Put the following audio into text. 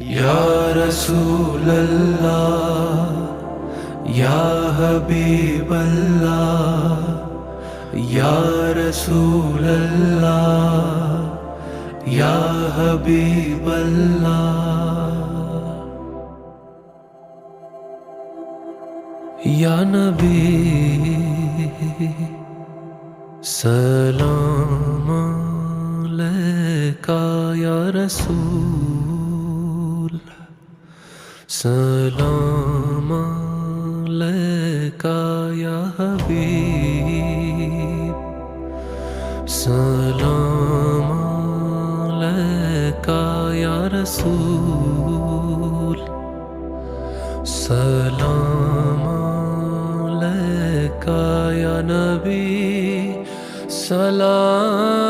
या रसूल अल्लाह या हबीब अल्लाह या रसूल अल्लाह या हबीब अल्लाह। या नबी सलाम अलैका, या रसूल सलाम अलैका, या हबीब सलाम अलैका, या रसूल सलाम अलैका, या नबी सलाम